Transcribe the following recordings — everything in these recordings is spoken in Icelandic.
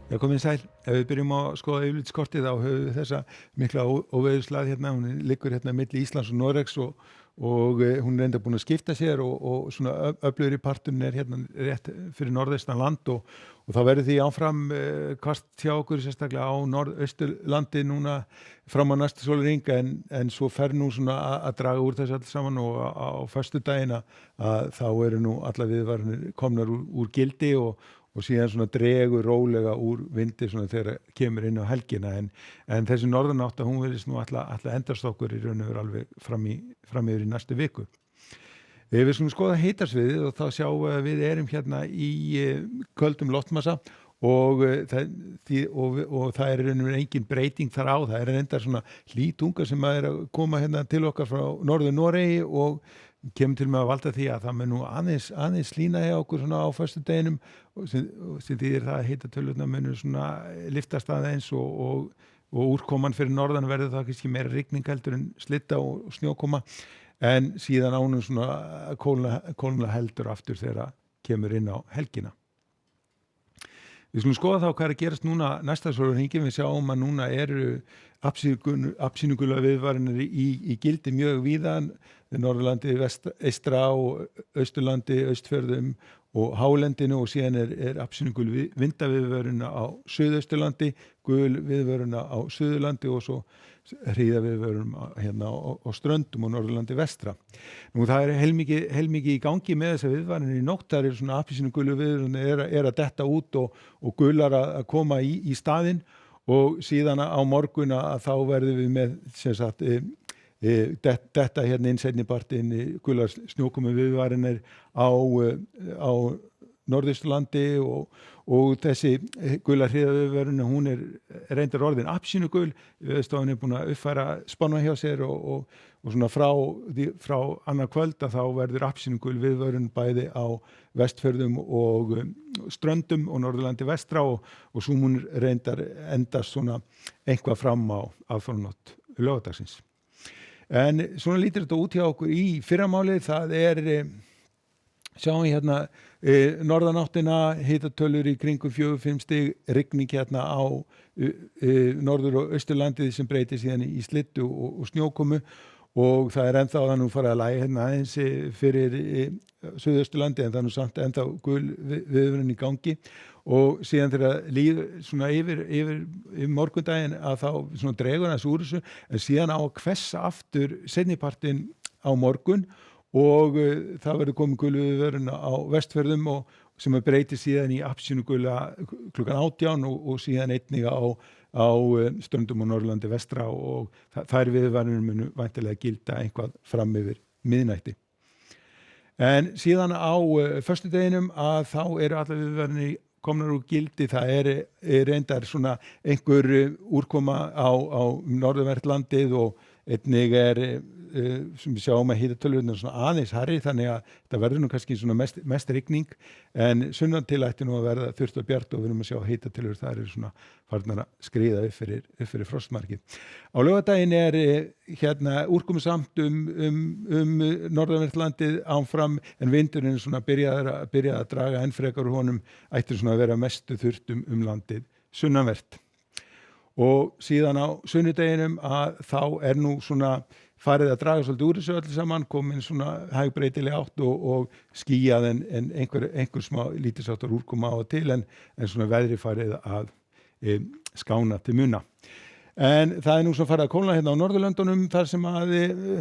Já, komið sæl. Ef við byrjum að skoða yfirlitskortið þá höfum við þessa mikla óveðurslag hérna, hún liggur hérna milli Íslands og Noregs og hún er enda búin að skipta sér og svona öflugri parturinn er hérna rétt fyrir norðaustan land og þá verður því áfram hvasst hjá okkur sérstaklega á norðausturlandi núna fram á næsta sólarhring en svo fer nú svona að draga úr þessu alls saman og á föstudaginn að þá eru nú alla viðvaranir komnar úr gildi og síðan svona dregur rólega úr vindi svona þegar kemur inn á helgina en þessi norðanátt hún virðist nú alltaf endast okkur í raun og veru alveg fram yfir í næstu viku. Við skulum skoða hitasviðið og þá sjáum við að við erum hérna í köldum loftmassa og það er í raun og veru engin breyting þar á, það er reyndar svona hlýtunga sem er að koma hérna til okkar frá norður Noregi og kemur til með að valda því að það mun nú aðeins slína hjá okkur svona á föstudeginum sem þýðir það að hitatölurnar munu svona liftast aðeins og úrkoman fyrir norðan verður það kannski meira rigning heldur en slitta og snjókoma en síðan ánum svona kólna heldur aftur þegar það kemur inn á helgina. Við skulum skoða þá hvað er að gerast núna næsta sólarhringinn. Við sjáum að núna eru afsýningulega viðvaranir í gildi mjög víðan við Norðurlandi, eystra og Austurlandi, Austfjörðum og Hálendinu og síðan er afsýninguleg vindaviðvörun á Suðausturlandi, gul viðvörun á Suðurlandi og svo hríðaviðvörun hérna á Ströndum og Norðurlandi vestra. Nú það er heilmikið í gangi með þessa viðvaranir í nótt. Það er svona afsýninguleg viðvörun er að detta út og gular að koma í staðinn og síðan á morgun að þá verðum við með sem sagt detta hérna inn seinnipartinn gular snjókomu viðvaranir á Norðausturlandi og þessi gula hríðaviðvörun hún er reyndar orðin afsýnigul. Veðurstofan er búin að uppfæra spána hjá sér og svona frá annað kvöld að þá verður afsýnigul viðvörun bæði á Vestfjörðum og Ströndum og Norðurlandi vestra og svo mun reyndar endast svona eitthvað fram á aðfaranótt laugardagsins. En svona lítur þetta út hjá okkur í fyrramálið. Það er sjáum við hérna norðanáttina, hitatölur í kringum 4-5 stig, rigning hérna á norður- og austurlandið sem breytir síðan í slittu og snjókomu og það er ennþá það nú farið að lægja hérna aðeins fyrir Suðausturlandi en það er nú samt ennþá gul viðvörun í gangi og síðan þegar líður svona yfir morgundaginn að þá svona dregur hans úr þessu en síðan á að hvessa aftur seinnipartinn á morgun og það verður komið gul viðvörun á Vestfjörðum og sem breytir síðan í afsýnigula klukkan 18 og síðan einnig á Ströndum og Norðurlandi vestra og þær viðvaranir munu væntanlega gilda eitthvað fram yfir miðnætti. En síðan á föstudeginum að þá eru allar viðvaranir komnar úr gildi. Það er reyndar svona einhver úrkoma á norðanvert landið og einnig sem við sjáum að hitatölurnar svona aðeins hærri þannig að það verður nú kannski svona mest rigning en sunnan til ætti nú að verða þurrt og bjart og við erum að sjá hitatölur það eru svona farnar að skriða upp fyrir frostmarkið. Á laugardaginn er hérna úrkomusamt norðanvert landið áfram en vindurinn er svona byrjað að draga enn frekar úr honum ætti svona að vera mestu þurrt landið sunnanvert. Og síðan á sunnudeginum að þá er nú svona farið að draga svolítið úr þessu öllu saman, komin svona hægbreytileg átt og skýjað en einhver smá lítilsháttar úrkoma á og til en svona veðri farið að skána til muna. En það er nú svo farið að kólna hérna á Norðurlöndunum þar sem að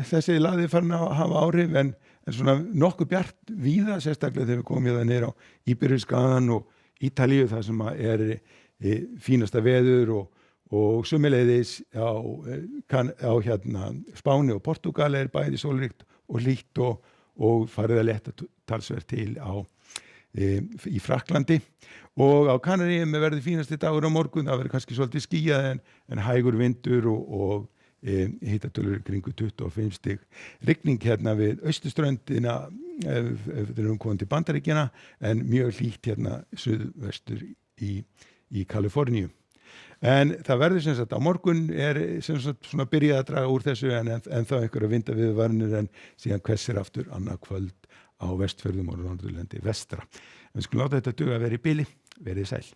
þessi laði farin að hafa áhrif en svona nokkuð bjart víða sérstaklega þegar við komum hérna niður á Íberíuskagann og Ítalíu þar sem að er fínasta veður og sömuleiðis á hérna Spáni og Portúgal er bæði sólríkt og hlýtt og farið að letta talsvert til í Frakklandi og á Kanaríum verður fínasti dagur á morgun. Það verður kannski svolítið skýjað en hægur vindur og hitatölur kringu 25 stig. Rigning hérna við austurströndina ef við erum komin til Bandaríkjanna en mjög hlýtt hérna suðvestur í Kaliforníu. En það verður sem sagt á morgun er sem sagt svona byrjað að draga úr þessu en þá einhverja vindaviðvaranir en síðan hvessir aftur annað kvöld á Vestfjörðum og Norðurlandi vestra. En við skulum láta þetta duga að vera í bili. Verið sæl.